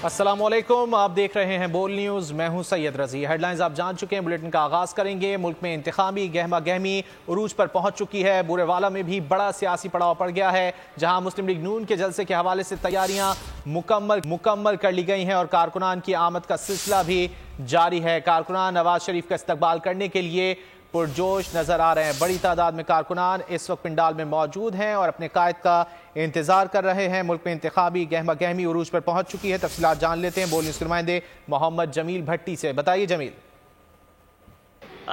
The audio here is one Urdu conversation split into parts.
السلام علیکم، آپ دیکھ رہے ہیں بول نیوز، میں ہوں سید رضی۔ ہیڈ لائنز آپ جان چکے ہیں، بلیٹن کا آغاز کریں گے۔ ملک میں انتخابی گہما گہمی عروج پر پہنچ چکی ہے۔ بورے والا میں بھی بڑا سیاسی پڑاؤ پڑ گیا ہے، جہاں مسلم لیگ نون کے جلسے کے حوالے سے تیاریاں مکمل کر لی گئی ہیں اور کارکنان کی آمد کا سلسلہ بھی جاری ہے۔ کارکنان نواز شریف کا استقبال کرنے کے لیے پرجوش نظر آ رہے ہیں۔ بڑی تعداد میں کارکنان اس وقت پنڈال میں موجود ہیں اور اپنے قائد کا انتظار کر رہے ہیں۔ ملک میں انتخابی گہما گہمی عروج پر پہنچ چکی ہے۔ تفصیلات جان لیتے ہیں بول نیوز کے نمائندے محمد جمیل بھٹی سے۔ بتائیے جمیل۔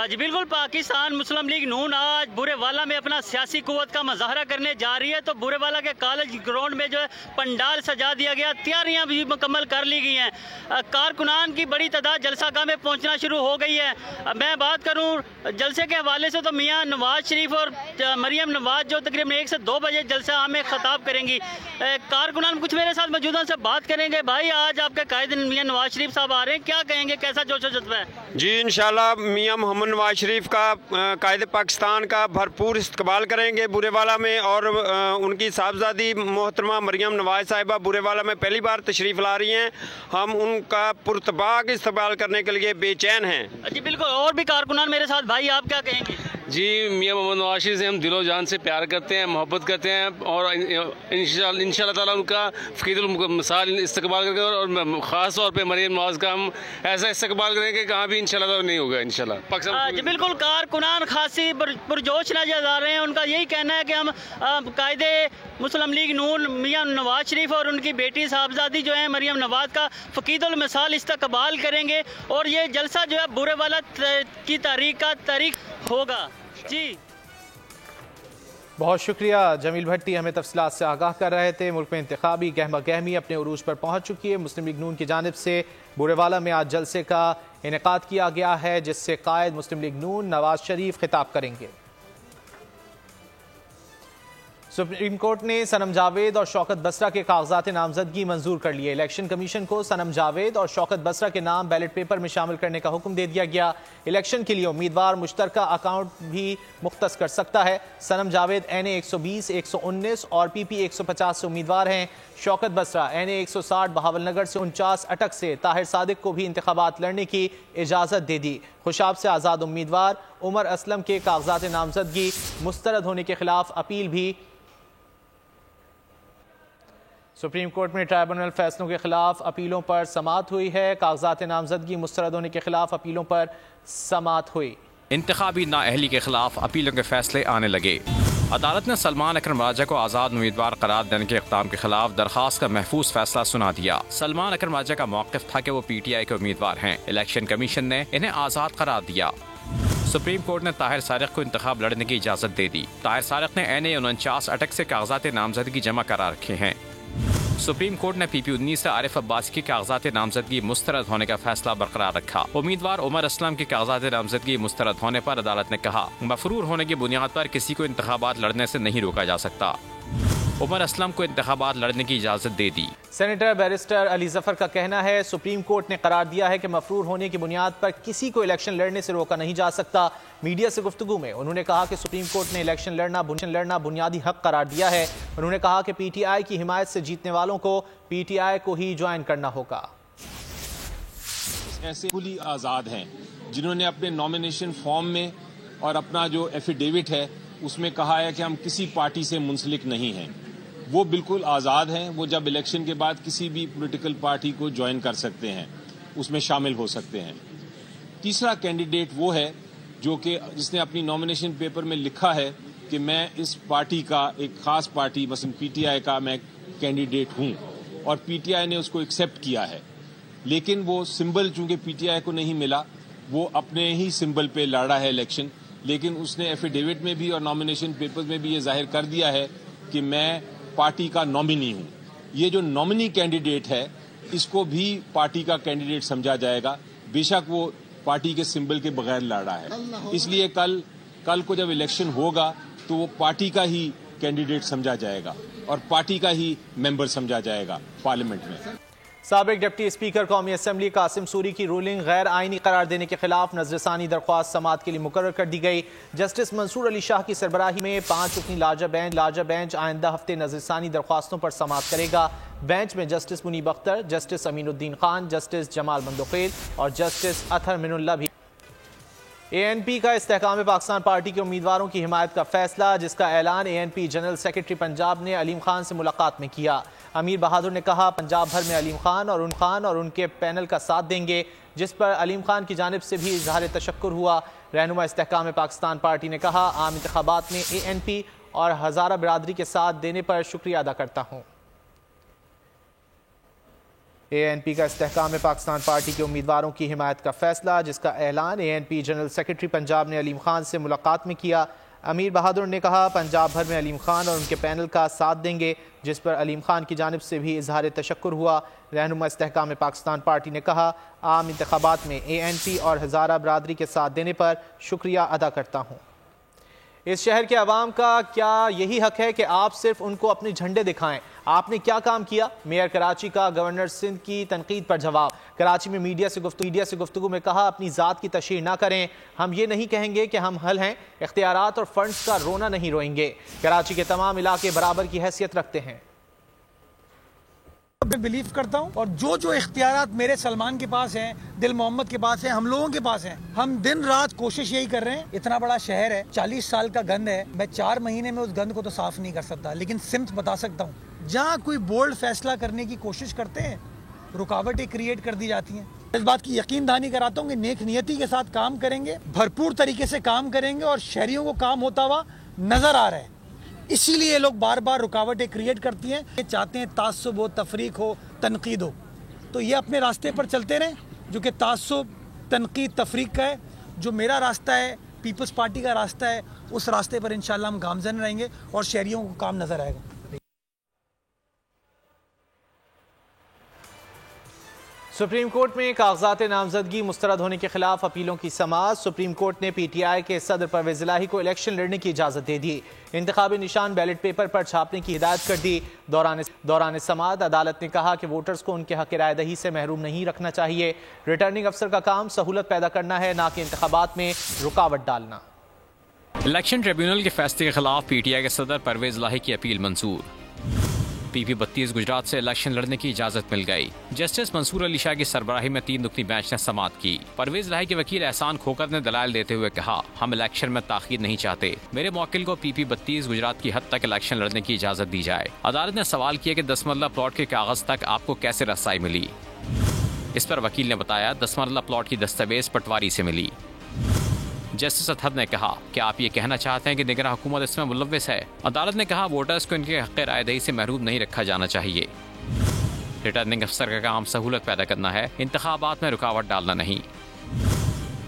جی بالکل، پاکستان مسلم لیگ نون آج بورے والا میں اپنا سیاسی قوت کا مظاہرہ کرنے جا رہی ہے۔ تو بورے والا کے کالج گراؤنڈ میں جو ہے پنڈال سجا دیا گیا، تیاریاں بھی مکمل کر لی گئی ہیں۔ کارکنان کی بڑی تعداد جلسہ گاہ میں پہنچنا شروع ہو گئی ہے۔ میں بات کروں جلسے کے حوالے سے تو میاں نواز شریف اور مریم نواز جو تقریباً 1 سے 2 بجے جلسہ ہمیں خطاب کریں گی۔ کارکنان کچھ میرے ساتھ موجود ہیں، سے بات کریں گے۔ بھائی، آج آپ کے قائد میاں نواز شریف صاحب آ رہے ہیں، کیا کہیں گے، کیسا جوش و جذبہ ہے؟ جی انشاءاللہ میاں محمد نواز شریف کا قائد پاکستان کا بھرپور استقبال کریں گے بورے والا میں، اور ان کی صاحبزادی محترمہ مریم نواز صاحبہ بورے والا میں پہلی بار تشریف لا رہی ہیں۔ ہم ان کا پرتپاک استقبال کرنے کے لیے بے چین ہیں۔ جی بالکل، اور بھی کارکنان میرے ساتھ، بھائی آپ کیا کہیں گے؟ جی میاں محمد نواز شریف سے ہم دل و جان سے پیار کرتے ہیں، محبت کرتے ہیں، اور انشاءاللہ تعالیٰ ان کا فقید المثال استقبال کریں گے، اور خاص طور پہ مریم نواز کا ہم ایسا استقبال کریں گے کہ کہاں بھی انشاءاللہ تعالیٰ نہیں ہوگا انشاءاللہ۔ جی بالکل، کارکنان خاصی پرجوش نظر آ رہے ہیں۔ ان کا یہی کہنا ہے کہ ہم قائد مسلم لیگ نون میاں نواز شریف اور ان کی بیٹی صاحبزادی جو ہیں مریم نواز کا فقید المثال استقبال کریں گے، اور یہ جلسہ جو ہے بورے والا کی تاریخ ہوگا۔ جی بہت شکریہ جمیل بھٹی، ہمیں تفصیلات سے آگاہ کر رہے تھے۔ ملک میں انتخابی گہما گہمی اپنے عروج پر پہنچ چکی ہے۔ مسلم لیگ نون کی جانب سے بورے والا میں آج جلسے کا انعقاد کیا گیا ہے، جس سے قائد مسلم لیگ نون نواز شریف خطاب کریں گے۔ سپریم کورٹ نے صنم جاوید اور شوکت بسرا کے کاغذات نامزدگی منظور کر لیے۔ الیکشن کمیشن کو صنم جاوید اور شوکت بسرا کے نام بیلٹ پیپر میں شامل کرنے کا حکم دے دیا گیا۔ الیکشن کے لیے امیدوار مشترکہ اکاؤنٹ بھی مختص کر سکتا ہے۔ صنم جاوید NA 120 119 اور PP 150 سے امیدوار ہیں۔ شوکت بسرا NA 160 بہاول نگر سے 49 اٹک سے طاہر صادق کو بھی انتخابات لڑنے کی اجازت دے دی۔ خوشاب سے آزاد امیدوار عمر اسلم کے کاغذات نامزدگی مسترد ہونے کے خلاف اپیل بھی۔ سپریم کورٹ میں ٹرائبونل فیصلوں کے خلاف اپیلوں پر سماعت ہوئی ہے۔ کاغذات نامزدگی مسترد ہونے کے خلاف اپیلوں پر سماعت ہوئی۔ انتخابی نااہلی کے خلاف اپیلوں کے فیصلے آنے لگے۔ عدالت نے سلمان اکرم راجہ کو آزاد امیدوار قرار دینے کے اقدام کے خلاف درخواست کا محفوظ فیصلہ سنا دیا۔ سلمان اکرم راجہ کا موقف تھا کہ وہ PTI کے امیدوار ہیں۔ الیکشن کمیشن نے انہیں آزاد قرار دیا۔ سپریم کورٹ نے طاہر صادق کو انتخاب لڑنے کی اجازت دے دی۔ طاہر صادق نے NA 49 اٹک سے کاغذات نامزدگی جمع کرا رکھے ہیں۔ سپریم کورٹ نے PP 19 سے عارف عباسی کی کاغذات نامزدگی مسترد ہونے کا فیصلہ برقرار رکھا۔ امیدوار عمر اسلم کی کاغذات نامزدگی مسترد ہونے پر عدالت نے کہا مفرور ہونے کی بنیاد پر کسی کو انتخابات لڑنے سے نہیں روکا جا سکتا۔ عمر اسلم کو انتخابات لڑنے کی اجازت دے دی۔ سینیٹر بیرسٹر علی ظفر کا کہنا ہے سپریم کورٹ نے قرار دیا ہے کہ مفرور ہونے کی بنیاد پر کسی کو الیکشن لڑنے سے روکا نہیں جا سکتا۔ میڈیا سے گفتگو میں انہوں نے کہا کہ سپریم کورٹ نے الیکشن لڑنا بنیادی حق قرار دیا ہے۔ انہوں نے کہا کہ PTI کی حمایت سے جیتنے والوں کو PTI کو ہی جوائن کرنا ہوگا۔ ایسے کھلی آزاد ہیں جنہوں نے اپنے نامینیشن فارم میں اور اپنا جو ایفیڈیوٹ ہے اس میں کہا ہے کہ ہم کسی پارٹی سے منسلک نہیں ہیں، وہ بالکل آزاد ہیں۔ وہ جب الیکشن کے بعد کسی بھی پولیٹیکل پارٹی کو جوائن کر سکتے ہیں، اس میں شامل ہو سکتے ہیں۔ تیسرا کینڈیڈیٹ وہ ہے جو کہ جس نے اپنی نامینیشن پیپر میں لکھا ہے کہ میں اس پارٹی کا ایک خاص پارٹی مثلا PTI کا میں کینڈیڈیٹ ہوں، اور PTI نے اس کو ایکسیپٹ کیا ہے، لیکن وہ سمبل چونکہ PTI کو نہیں ملا، وہ اپنے ہی سمبل پہ لڑا ہے الیکشن، لیکن اس نے ایفیڈیوٹ میں بھی اور نامینیشن پیپر میں بھی یہ ظاہر کر دیا ہے کہ میں پارٹی کا نامنی ہوں۔ یہ جو نامنی کینڈیڈیٹ ہے اس کو بھی پارٹی کا کینڈیڈیٹ سمجھا جائے گا، بے شک وہ پارٹی کے سمبل کے بغیر لڑ رہا ہے۔ اس لیے کل کو جب الیکشن ہوگا تو وہ پارٹی کا ہی کینڈیڈیٹ سمجھا جائے گا اور پارٹی کا ہی ممبر سمجھا جائے گا پارلیمنٹ میں۔ سابق ڈپٹی اسپیکر قومی اسمبلی قاسم سوری کی رولنگ غیر آئینی قرار دینے کے خلاف نظر ثانی درخواست سماعت کے لیے مقرر کر دی گئی۔ جسٹس منصور علی شاہ کی سربراہی میں 5 رکنی لاجا بینچ آئندہ ہفتے نظر ثانی درخواستوں پر سماعت کرے گا۔ بینچ میں جسٹس منیب اختر، جسٹس امین الدین خان، جسٹس جمال مندوخیل اور جسٹس اطہر من اللہ بھی۔ اے این پی کا استحکام پاکستان پارٹی کے امیدواروں کی حمایت کا فیصلہ، جس کا اعلان A N P general secretary Punjab نے علیم خان سے ملاقات میں کیا۔ امیر بہادر نے کہا پنجاب بھر میں علیم خان اور ان کے پینل کا ساتھ دیں گے، جس پر علیم خان کی جانب سے بھی اظہار تشکر ہوا۔ رہنما استحکام پاکستان پارٹی نے کہا عام انتخابات میں اے این پی اور ہزارہ برادری کے ساتھ دینے پر شکریہ ادا کرتا ہوں۔ اے این پی کا استحکام پاکستان پارٹی کے امیدواروں کی حمایت کا فیصلہ، جس کا اعلان A N P general secretary Punjab نے علیم خان سے ملاقات میں کیا۔ امیر بہادر نے کہا پنجاب بھر میں علیم خان اور ان کے پینل کا ساتھ دیں گے، جس پر علیم خان کی جانب سے بھی اظہار تشکر ہوا۔ رہنما استحکام پاکستان پارٹی نے کہا عام انتخابات میں اے این پی اور ہزارہ برادری کے ساتھ دینے پر شکریہ ادا کرتا ہوں۔ اس شہر کے عوام کا کیا یہی حق ہے کہ آپ صرف ان کو اپنے جھنڈے دکھائیں؟ آپ نے کیا کام کیا؟ میئر کراچی کا گورنر سندھ کی تنقید پر جواب۔ کراچی میں میڈیا سے گفتگو میں کہا اپنی ذات کی تشہیر نہ کریں، ہم یہ نہیں کہیں گے کہ ہم حل ہیں، اختیارات اور فنڈز کا رونا نہیں روئیں گے۔ کراچی کے تمام علاقے برابر کی حیثیت رکھتے ہیں۔ میں بلیو کرتا ہوں اور جو اختیارات میرے سلمان کے پاس ہیں، دل محمد کے پاس ہیں، ہم لوگوں کے پاس ہیں، ہم دن رات کوشش یہی کر رہے ہیں۔ اتنا بڑا شہر ہے، 40 سال کا گند ہے، میں 4 مہینے میں اس گند کو تو صاف نہیں کر سکتا، لیکن سمت بتا سکتا ہوں۔ جہاں کوئی بولڈ فیصلہ کرنے کی کوشش کرتے ہیں، رکاوٹیں کریٹ کر دی جاتی ہیں۔ اس بات کی یقین دہانی کراتا ہوں کہ نیک نیتی کے ساتھ کام کریں گے، بھرپور طریقے سے کام کریں گے اور شہریوں کو کام ہوتا ہوا نظر آ رہا ہے۔ اسی لیے لوگ بار بار رکاوٹیں کریٹ کرتی ہیں، یہ چاہتے ہیں تعصب ہو، تفریق ہو، تنقید ہو، تو یہ اپنے راستے پر چلتے رہیں جو کہ تعصب، تنقید، تفریق کا ہے۔ جو میرا راستہ ہے، پیپلز پارٹی کا راستہ ہے، اس راستے پر انشاءاللہ ہم گامزن رہیں گے اور شہریوں کو کام نظر آئے گا۔ سپریم کورٹ میں کاغذات نامزدگی مسترد ہونے کے خلاف اپیلوں کی سماعت۔ سپریم کورٹ نے پی ٹی آئی کے صدر پرویز الہی کو الیکشن لڑنے کی اجازت دے دی۔ انتخابی نشان بیلٹ پیپر پر چھاپنے کی ہدایت کر دی۔ دوران سماعت عدالت نے کہا کہ ووٹرز کو ان کے حق رائے دہی سے محروم نہیں رکھنا چاہیے۔ ریٹرننگ افسر کا کام سہولت پیدا کرنا ہے، نہ کہ انتخابات میں رکاوٹ ڈالنا۔ الیکشن ٹریبیونل کے فیصلے کے خلاف پی ٹی آئی کے صدر پرویز الہی کی اپیل منظور۔ پی پی 32 گجرات سے الیکشن لڑنے کی اجازت مل گئی۔ جسٹس منصور علی شاہ کی سربراہی میں 3 رکنی بینچ نے سماعت کی۔ پرویز الہی کے وکیل احسان کھوکر نے دلائل دیتے ہوئے کہا ہم الیکشن میں تاخیر نہیں چاہتے، میرے موکل کو پی پی 32 گجرات کی حد تک الیکشن لڑنے کی اجازت دی جائے۔ عدالت نے سوال کیا کہ 10 مرلہ پلاٹ کے کاغذ تک آپ کو کیسے رسائی ملی؟ اس پر وکیل نے بتایا 10 مرلہ پلاٹ کی دستاویز پٹواری سے ملی۔ جسٹس اطہر نے کہا کہ آپ یہ کہنا چاہتے ہیں کہ نگراں حکومت اس میں ملوث ہے؟ عدالت نے کہا ووٹرز کو ان کے حق رائے دہی سے محروم نہیں رکھا جانا چاہیے۔ ریٹرننگ افسر کا کام سہولت پیدا کرنا ہے، انتخابات میں رکاوٹ ڈالنا نہیں۔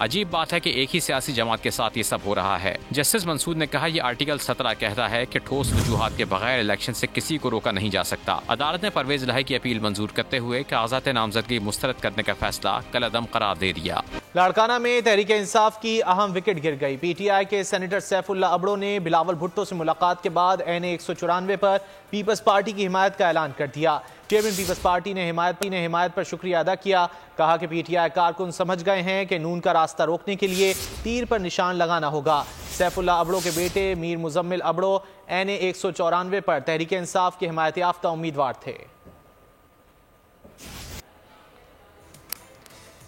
عجیب بات ہے کہ ایک ہی سیاسی جماعت کے ساتھ یہ سب ہو رہا ہے۔ جسٹس منصور نے کہا یہ آرٹیکل 17 کہتا ہے کہ ٹھوس وجوہات کے بغیر الیکشن سے کسی کو روکا نہیں جا سکتا۔ عدالت نے پرویز الہی کی اپیل منظور کرتے ہوئے کاغذات نامزدگی مسترد کرنے کا فیصلہ کالعدم قرار دے دیا۔ لاڑکانہ میں تحریک انصاف کی اہم وکٹ گر گئی۔ پی ٹی آئی کے سینیٹر سیف اللہ ابڑو نے بلاول بھٹو سے ملاقات کے بعد این 194 پر پیپلز پارٹی کی حمایت کا اعلان کر دیا۔ چیئرمین پیپلز پارٹی نے حمایت پر شکریہ ادا کیا، کہا کہ پی ٹی آئی کارکن سمجھ گئے ہیں کہ نون کا راستہ روکنے کے لیے تیر پر نشان لگانا ہوگا۔ سیف اللہ ابڑو کے بیٹے میر مزمل ابڑو این 194 پر تحریک انصاف کے حمایت یافتہ امیدوار تھے۔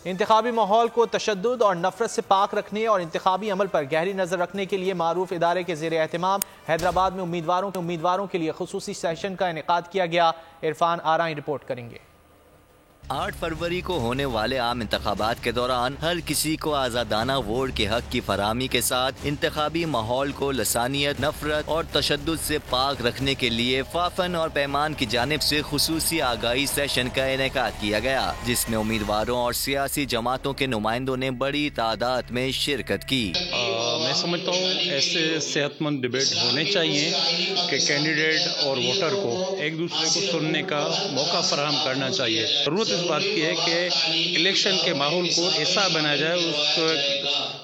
انتخابی ماحول کو تشدد اور نفرت سے پاک رکھنے اور انتخابی عمل پر گہری نظر رکھنے کے لیے معروف ادارے کے زیر اہتمام حیدرآباد میں امیدواروں کے لیے خصوصی سیشن کا انعقاد کیا گیا۔ عرفان آرائی رپورٹ کریں گے۔ 8 فروری کو ہونے والے عام انتخابات کے دوران ہر کسی کو آزادانہ ووٹ کے حق کی فراہمی کے ساتھ انتخابی ماحول کو لسانیت، نفرت اور تشدد سے پاک رکھنے کے لیے فافن اور پیمان کی جانب سے خصوصی آگاہی سیشن کا انعقاد کیا گیا، جس میں امیدواروں اور سیاسی جماعتوں کے نمائندوں نے بڑی تعداد میں شرکت کی۔ میں سمجھتا ہوں ایسے صحت مند ڈبیٹ ہونے چاہیے کہ کینڈیڈیٹ اور ووٹر کو ایک دوسرے کو سننے کا موقع فراہم کرنا چاہیے. ضرورت اس بات کی ہے کہ الیکشن کے ماحول کو ایسا بنایا جائے, اس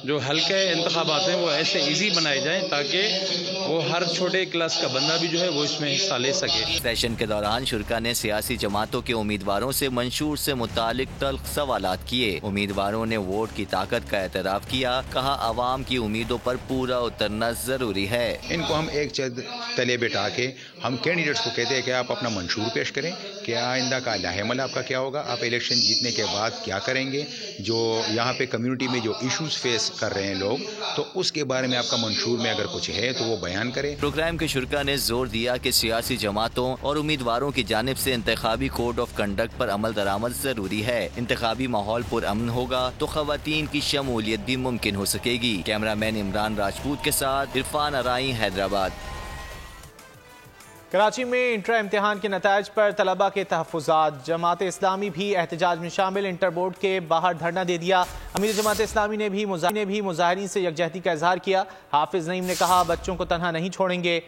جو ہلکے انتخابات ہیں وہ ایسے ایزی بنائے جائیں تاکہ وہ ہر چھوٹے کلاس کا بندہ بھی جو ہے وہ اس میں حصہ لے سکے. سیشن کے دوران شرکا نے سیاسی جماعتوں کے امیدواروں سے منشور سے متعلق تلخ سوالات کیے. امیدواروں نے ووٹ کی طاقت کا اعتراف کیا. کہا عوام کی امیدوں پر پورا اترنا ضروری ہے. ان کو ہم ایک چیز تلے بٹھا کے ہم کینڈیڈیٹس کو کہتے ہیں کہ آپ اپنا منشور پیش کریں کہ آئندہ کا لاہ عمل آپ کا کیا ہوگا, آپ الیکشن جیتنے کے بعد کیا کریں گے, جو یہاں پہ کمیونٹی میں جو ایشوز فیس کر رہے ہیں لوگ, تو اس کے بارے میں آپ کا منشور میں اگر کچھ ہے تو وہ بیان کریں. پروگرام کے شرکا نے زور دیا کہ سیاسی جماعتوں اور امیدواروں کی جانب سے انتخابی کوڈ آف کنڈکٹ پر عمل درآمد ضروری ہے. انتخابی ماحول پرامن ہوگا تو خواتین کی شمولیت بھی ممکن ہو سکے گی. کیمرہ مین عمران راجپوت کے ساتھ عرفان ارائی, حیدرآباد. کراچی میں انٹر امتحان کے نتائج پر طلبہ کے تحفظات. جماعت اسلامی بھی احتجاج میں شامل, انٹر بورڈ کے باہر دھرنا دے دیا. امیر جماعت اسلامی نے بھی مظاہرین سے یکجہتی کا اظہار کیا. حافظ نعیم نے کہا بچوں کو تنہا نہیں چھوڑیں گے.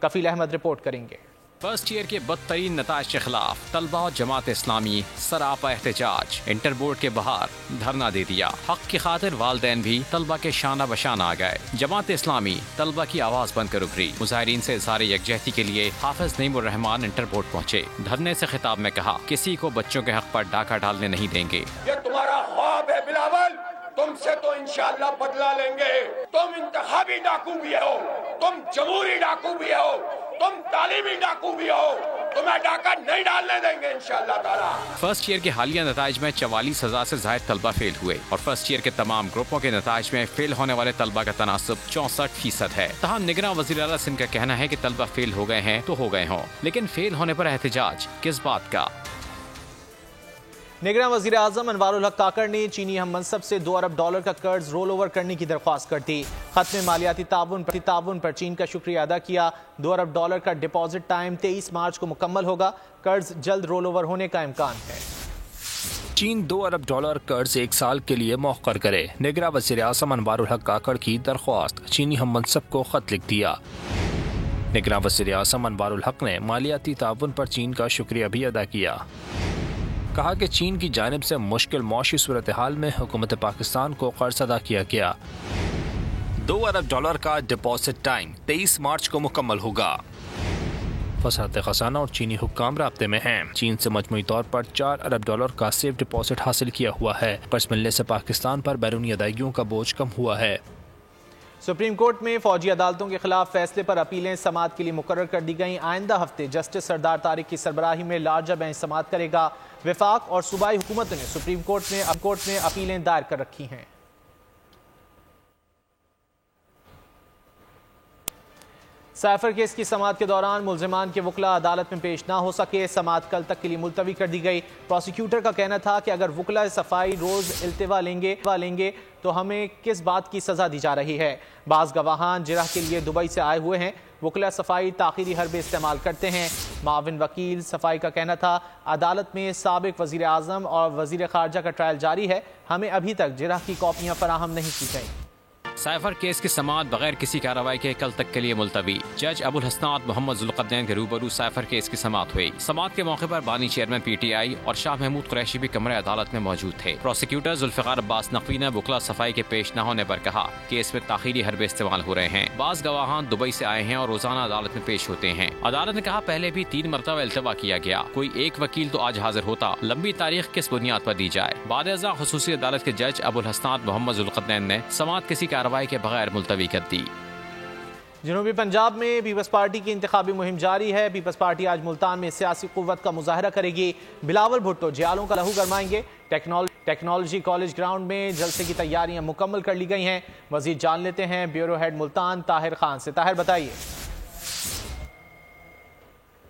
کفیل احمد رپورٹ کریں گے. فرسٹ ایئر کے بدترین نتائج کے خلاف طلبہ اور جماعت اسلامی سراپا احتجاج. انٹر بورڈ کے باہر دھرنا دے دیا. حق کی خاطر والدین بھی طلبہ کے شانہ بشانہ آ گئے. جماعت اسلامی طلبہ کی آواز بند کر ابھری. مظاہرین سے اظہار یکجہتی کے لیے حافظ نعیم الرحمان انٹر بورڈ پہنچے. دھرنے سے خطاب میں کہا کسی کو بچوں کے حق پر ڈاکہ ڈالنے نہیں دیں گے. یہ تمہارا خواب ہے بلاول, تم سے تو انشاءاللہ بدلا لیں گے. تم انتخابی ڈاکو بھی ہو, تم جمہوری ڈاکو بھی ہو, تم تعلیمی ڈاکو بھی ہو, تمہیں ڈاکہ نہیں ڈالنے دیں گے انشاءاللہ تعالی. فرسٹ ایئر کے حالیہ نتائج میں 44,000 سے زائد طلبہ فیل ہوئے اور فرسٹ ایئر کے تمام گروپوں کے نتائج میں فیل ہونے والے طلبہ کا تناسب 64% ہے. تاہم نگراں وزیر اعلیٰ سندھ کا کہنا ہے کہ طلبہ فیل ہو گئے ہیں تو ہو گئے ہوں, لیکن فیل ہونے پر احتجاج کس بات کا. نگراں وزیر اعظم انوار الحق کاکڑ نے چینی ہم منصب سے $2 ارب کا قرض رول اوور کرنے کی درخواست کر دی. خط میں مالیاتی تعاون پر چین کا شکریہ ادا کیا. $2 ارب کا ڈپازٹ ٹائم 23 مارچ کو مکمل ہوگا. قرض جلد رول اوور ہونے کا امکان ہے. چین $2 ارب قرض 1 سال کے لیے موخر کرے. نگراں وزیر اعظم انوار الحق کاکڑ کی درخواست. چینی ہم منصب کو خط لکھ دیا. نگراں وزیر اعظم انوار الحق نے مالیاتی تعاون پر چین کا شکریہ بھی ادا کیا. کہا کہ چین کی جانب سے مشکل معاشی صورتحال میں حکومت پاکستان کو قرض ادا کیا گیا. $2 ارب کا ڈپازٹ ٹائم 23 مارچ کو مکمل ہوگا. وزارت خزانہ اور چینی حکام رابطے میں ہیں. چین سے مجموعی طور پر $4 ارب کا سیف ڈپازٹ حاصل کیا ہوا ہے. قرض ملنے سے پاکستان پر بیرونی ادائیگیوں کا بوجھ کم ہوا ہے. سپریم کورٹ میں فوجی عدالتوں کے خلاف فیصلے پر اپیلیں سماعت کے لیے مقرر کر دی گئیں. آئندہ ہفتے جسٹس سردار طارق کی سربراہی میں لارجر بینچ سماعت کرے گا. وفاق اور صوبائی حکومتوں نے سپریم کورٹ میں اپیلیں دائر کر رکھی ہیں. سائفر کیس کی سماعت کے دوران ملزمان کے وکلاء عدالت میں پیش نہ ہو سکے. سماعت کل تک کے لیے ملتوی کر دی گئی. پروسیکیوٹر کا کہنا تھا کہ اگر وکلاء صفائی روز التوا لیں گے تو ہمیں کس بات کی سزا دی جا رہی ہے. بعض گواہان جرح کے لیے دبئی سے آئے ہوئے ہیں. وکلاء صفائی تاخیری حربے استعمال کرتے ہیں. معاون وکیل صفائی کا کہنا تھا عدالت میں سابق وزیر اعظم اور وزیر خارجہ کا ٹرائل جاری ہے. ہمیں ابھی تک جرح کی کاپیاں فراہم نہیں کی گئیں. سائفر کیس کی سماعت بغیر کسی کارروائی کے کل تک کے لیے ملتوی. جج ابو الحسنات محمد ذوالقرنین کے روبرو سائفر کیس کی سماعت ہوئی. سماعت کے موقع پر بانی چیئرمین پی ٹی آئی اور شاہ محمود قریشی بھی کمرے عدالت میں موجود تھے. پروسیکیوٹر ذوالفقار عباس نقوی نے وکلاء صفائی کے پیش نہ ہونے پر کہا کیس میں تاخیری حربے استعمال ہو رہے ہیں. بعض گواہان دبئی سے آئے ہیں اور روزانہ عدالت میں پیش ہوتے ہیں. عدالت نے کہا پہلے بھی 3 مرتبہ التوا کیا گیا. کوئی ایک وکیل تو آج حاضر ہوتا. لمبی تاریخ کس بنیاد پر دی جائے. بعد ازاں خصوصی عدالت کے جج ابو الحسنات محمد ذوالقرنین نے سماعت کسی کارروائی کے بغیر ملتوی کر دی. جنوبی پنجاب میں پیپلز پارٹی کی انتخابی مہم جاری ہے. پیپلز پارٹی آج ملتان میں سیاسی قوت کا مظاہرہ کرے گی. بلاول بھٹو جیالوں کا لہو گرمائیں گے. ٹیکنالوجی کالج گراؤنڈ میں جلسے کی تیاریاں مکمل کر لی گئی ہیں. مزید جان لیتے ہیں بیورو ہیڈ ملتان طاہر خان سے. طاہر بتائیے.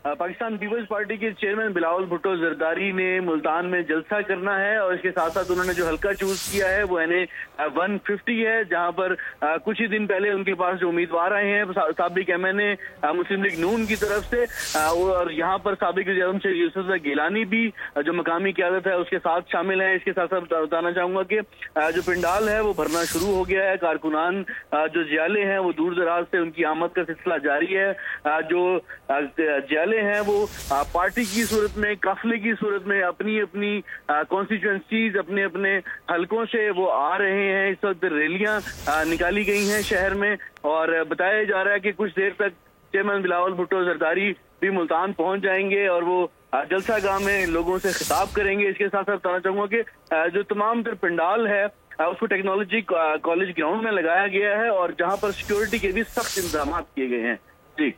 پاکستان پیپلز پارٹی کے چیئرمین بلاول بھٹو زرداری نے ملتان میں جلسہ کرنا ہے، اور اس کے ساتھ ساتھ انہوں نے جو حلقہ چوز کیا ہے وہ NA-150 ہے، جہاں پر کچھ ہی دن پہلے ان کے پاس جو امیدوار آئے ہیں سابق MNA مسلم لیگ نون کی طرف سے، اور یہاں پر سابق وزیر اعظم شیخ یوسف گیلانی بھی جو مقامی قیادت ہے اس کے ساتھ شامل ہیں۔ اس کے ساتھ ساتھ بتانا چاہوں گا کہ جو پنڈال ہے وہ بھرنا شروع ہو گیا ہے، کارکنان جو جیالے ہیں وہ دور دراز سے ان کی آمد کا سلسلہ جاری ہے۔ جو جیالے ہیں وہ پارٹی کی صورت میں، قافلے کی صورت میں اپنی اپنی کانسٹیچوئنسیز اپنے اپنے حلقوں سے وہ آ رہے ہیں۔ اس وقت ریلیاں نکالی گئی ہیں شہر میں، اور بتایا جا رہا ہے کہ کچھ دیر تک چیئرمین بلاول بھٹو زرداری بھی ملتان پہنچ جائیں گے اور وہ جلسہ گاہ میں لوگوں سے خطاب کریں گے۔ اس کے ساتھ ساتھ بتانا چاہوں گا کہ جو تمام تر پنڈال ہے اس کو ٹیکنالوجی کالج گراؤنڈ میں لگایا گیا ہے، اور جہاں پر سیکیورٹی کے بھی سخت انتظامات کیے گئے ہیں۔ جی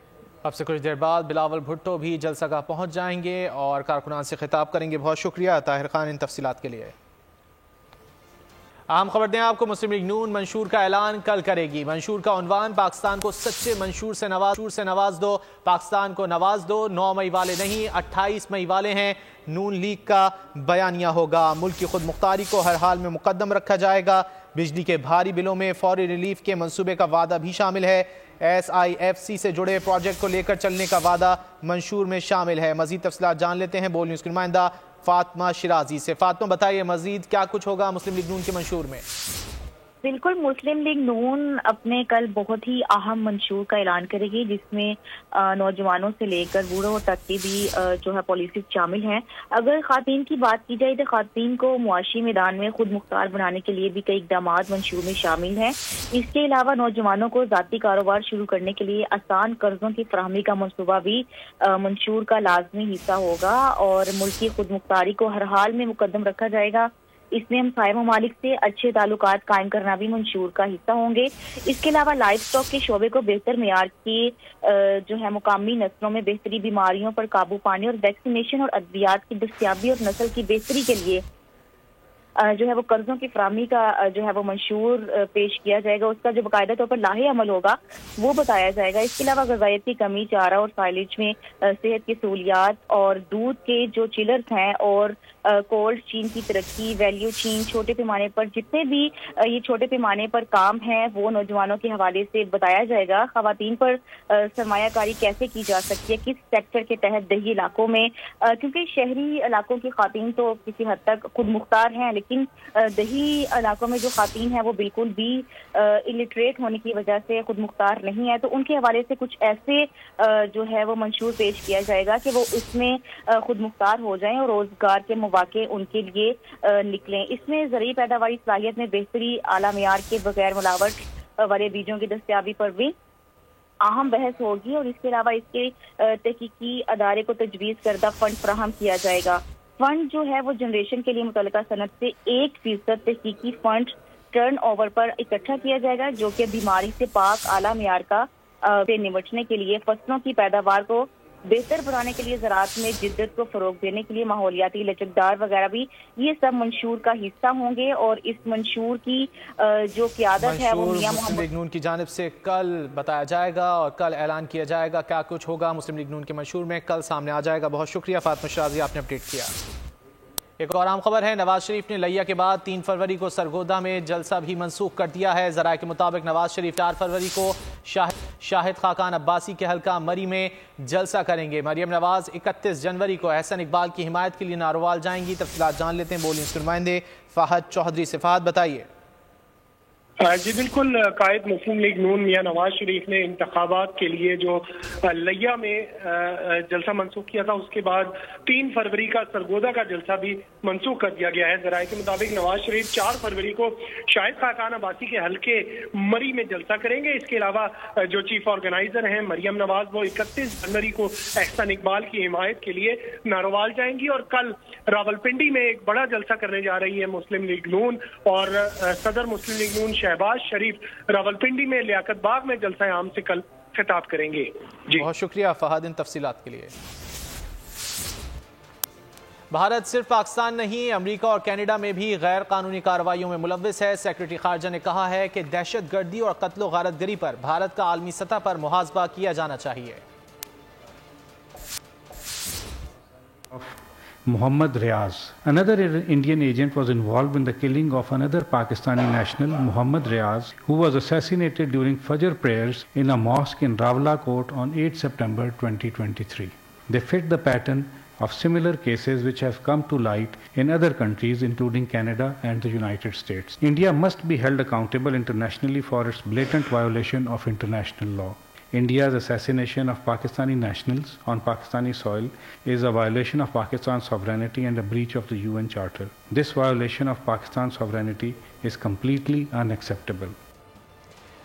اب سے کچھ دیر بعد بلاول بھٹو بھی جلسہ گاہ پہنچ جائیں گے اور کارکنان سے خطاب کریں گے۔ بہت شکریہ طاہر خان ان تفصیلات کے لیے۔ اہم خبر دیں آپ کو، مسلم لیگ نون منشور کا اعلان کل کرے گی۔ منشور کا عنوان پاکستان کو سچے منشور سے نواز دو، پاکستان کو نواز دو۔ 9 مئی والے نہیں، 28 مئی والے ہیں۔ نون لیگ کا بیانیہ ہوگا۔ ملک کی خود مختاری کو ہر حال میں مقدم رکھا جائے گا۔ بجلی کے بھاری بلوں میں فوری ریلیف کے منصوبے کا وعدہ بھی شامل ہے۔ SIFC سے جڑے پروجیکٹ کو لے کر چلنے کا وعدہ منشور میں شامل ہے۔ مزید تفصیلات جان لیتے ہیں بول نیوز کی نمائندہ فاطمہ شیرازی سے۔ فاطمہ بتائیے مزید کیا کچھ ہوگا مسلم لیگ نون کے منشور میں؟ بالکل، مسلم لیگ نون اپنے کل بہت ہی اہم منشور کا اعلان کرے گی، جس میں نوجوانوں سے لے کر بوڑھوں تک کی بھی جو ہے پالیسیز شامل ہیں۔ اگر خواتین کی بات کی جائے تو خواتین کو معاشی میدان میں خود مختار بنانے کے لیے بھی کئی اقدامات منشور میں شامل ہیں۔ اس کے علاوہ نوجوانوں کو ذاتی کاروبار شروع کرنے کے لیے آسان قرضوں کی فراہمی کا منصوبہ بھی منشور کا لازمی حصہ ہوگا، اور ملکی خود مختاری کو ہر حال میں مقدم رکھا جائے گا۔ اس میں ہمسائے ممالک سے اچھے تعلقات قائم کرنا بھی منشور کا حصہ ہوں گے۔ اس کے علاوہ لائف سٹاک کے شعبے کو بہتر معیار کی جو ہے مقامی نسلوں میں بہتری، بیماریوں پر قابو پانے اور ویکسینیشن اور ادویات کی دستیابی اور نسل کی بہتری کے لیے جو ہے وہ قرضوں کی فراہمی کا جو ہے وہ منشور پیش کیا جائے گا۔ اس کا جو باقاعدہ طور پر لاہے عمل ہوگا وہ بتایا جائے گا۔ اس کے علاوہ غذائیت کی کمی، چارہ اور سائلیج میں صحت کی سہولیات، اور دودھ کے جو چلرز ہیں اور کولڈ چین کی ترقی، ویلیو چین، چھوٹے پیمانے پر جتنے بھی یہ چھوٹے پیمانے پر کام ہیں وہ نوجوانوں کے حوالے سے بتایا جائے گا۔ خواتین پر سرمایہ کاری کیسے کی جا سکتی ہے، کس سیکٹر کے تحت دیہی علاقوں میں، کیونکہ شہری علاقوں کی خواتین تو کسی حد تک خود مختار ہیں، لیکن دیہی علاقوں میں جو خواتین ہیں وہ بالکل بھی الٹریٹ ہونے کی وجہ سے خود مختار نہیں ہے، تو ان کے حوالے سے کچھ ایسے جو ہے وہ منشور پیش کیا جائے گا کہ وہ اس میں خود مختار ہو جائیں اور روزگار کے مواقع ان کے لیے نکلیں۔ اس میں زرعی پیداواری صلاحیت میں بہتری، اعلیٰ معیار کے بغیر ملاوٹ والے بیجوں کی دستیابی پر بھی اہم بحث ہوگی، اور اس کے علاوہ اس کے تحقیقی ادارے کو تجویز کردہ فنڈ فراہم کیا جائے گا۔ فنڈ جو ہے وہ جنریشن کے لیے متعلقہ صنعت سے 1% تحقیقی فنڈ ٹرن اوور پر اکٹھا کیا جائے گا، جو کہ بیماری سے پاک اعلیٰ معیار کا سے نمٹنے کے لیے، فصلوں کی پیداوار کو بہتر بنانے کے لیے، زراعت میں جدت کو فروغ دینے کے لیے، ماحولیاتی لچکدار وغیرہ بھی یہ سب منشور کا حصہ ہوں گے۔ اور اس منشور کی جو قیادت ہے وہ میاں مسلم لیگ نون کی جانب سے کل بتایا جائے گا اور کل اعلان کیا جائے گا کیا کچھ ہوگا مسلم لیگ نون کے منشور میں، کل سامنے آ جائے گا۔ بہت شکریہ فاطمہ شیرازی، آپ نے اپڈیٹ کیا۔ ایک اور اہم خبر ہے، نواز شریف نے لیا کے بعد 3 فروری کو سرگودا میں جلسہ بھی منسوخ کر دیا ہے۔ ذرائع کے مطابق نواز شریف 4 فروری کو شاہد خاقان عباسی کے حلقہ مری میں جلسہ کریں گے۔ مریم نواز 31 جنوری کو احسن اقبال کی حمایت کے لیے ناروال جائیں گی۔ تفصیلات جان لیتے ہیں بول نیوز کے نمائندے فہد چودھری سے۔ فہد بتائیے۔ جی بالکل، قائد مسلم لیگ نون میاں نواز شریف نے انتخابات کے لیے جو لیا میں جلسہ منسوخ کیا تھا، اس کے بعد 3 فروری کا سرگودا کا جلسہ بھی منسوخ کر دیا گیا ہے۔ ذرائع کے مطابق نواز شریف 4 فروری کو شاہد خاقان عباسی کے حلقے مری میں جلسہ کریں گے۔ اس کے علاوہ جو چیف آرگنائزر ہیں مریم نواز، وہ 31 جنوری کو احسن اقبال کی حمایت کے لیے ناروال جائیں گی، اور کل راولپنڈی میں ایک بڑا جلسہ کرنے جا رہی ہے مسلم لیگ نون، اور صدر مسلم لیگ نون شہباز شریف راولپنڈی میں لیاقت باغ میں جلسہ عام سے کل خطاب کریں گے۔ جی بہت شکریہ فہد ان تفصیلات کے لیے۔ بھارت صرف پاکستان نہیں، امریکہ اور کینیڈا میں بھی غیر قانونی کارروائیوں میں ملوث ہے۔ سیکرٹری خارجہ نے کہا ہے کہ دہشت گردی اور قتل و غارت گری پر بھارت کا عالمی سطح پر محاسبہ کیا جانا چاہیے۔ Muhammad Riaz. Another Indian agent was involved in the killing of another Pakistani national, Muhammad Riaz, who was assassinated during Fajr prayers in a mosque in Rawalakot on 8 September 2023. They fit the pattern of similar cases which have come to light in other countries, including Canada and the United States. India must be held accountable internationally for its blatant violation of international law. India's assassination of Pakistani nationals on Pakistani soil is a violation of Pakistan's sovereignty and a breach of the UN Charter. This violation of Pakistan's sovereignty is completely unacceptable.